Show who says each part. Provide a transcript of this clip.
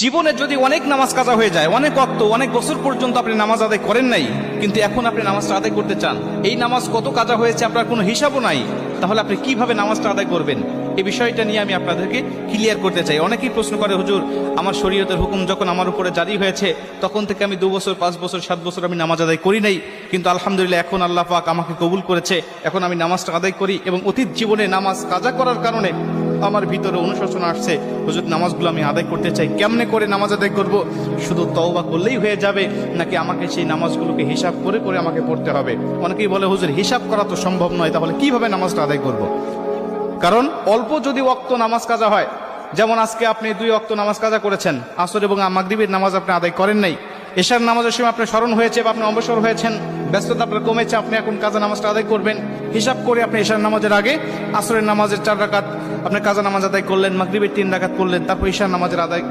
Speaker 1: জীবনে যদি অনেক নামাজ কাজা হয়ে যায়, অনেক ওয়াক্ত, অনেক বছর পর্যন্ত আপনি নামাজ আদায় করেন নাই, কিন্তু এখন আপনি নামাজটা আদায় করতে চান, এই নামাজ কত কাজা হয়েছে আপনার কোনো হিসাবও নাই, তাহলে আপনি কিভাবে নামাজটা আদায় করবেন? এই বিষয়টা নিয়ে আমি আপনাদেরকে ক্লিয়ার করতে চাই। অনেকেই প্রশ্ন করে, হুজুর আমার শরীয়তের হুকুম যখন আমার উপরে জারি হয়েছে তখন থেকে আমি 2 বছর 5 বছর 7 বছর আমি নামাজ আদায় করি নাই, কিন্তু আলহামদুলিল্লাহ এখন আল্লাহ পাক আমাকে কবুল করেছে, এখন আমি নামাজটা আদায় করি এবং অতীত জীবনে নামাজ কাজা করার কারণে আমার ভিতরে অনুশোচনা আসছে, হুজুর নামাজগুলো আমি আদায় করতে চাই, কেমনে করে নামাজ আদায় করব? শুধু তওবা করলেই হয়ে যাবে নাকি আমাকে সেই নামাজগুলোকে হিসাব করে করে আমাকে পড়তে হবে? অনেকেই বলে, হুজুর হিসাব করা তো সম্ভব নয়, তাহলে কিভাবে নামাজটা আদায় করব? কারণ অল্প যদি ওয়াক্ত নামাজ কাজা হয়, যেমন আজকে আপনি 2 ওয়াক্ত নামাজ কাজা করেছেন, আসর এবং মাগরিবের নামাজ আপনি আদায় করেন নাই, এশার নামাজের সময় আপনার স্মরণ হয়েছে বা আপনি অবসর হয়েছেন, ব্যস্ততা আপনার কমেছে, আপনি এখন কাজা নামাজটা আদায় করবেন, হিসাব করে আপনি এশার নামাজের আগে আসরের নামাজের 4 রাকাত আপনি কাজা নামাজ আদায় করলেন, মাগরিবের 3 রাকাত করলেন, তারপর এশার নামাজের আদায়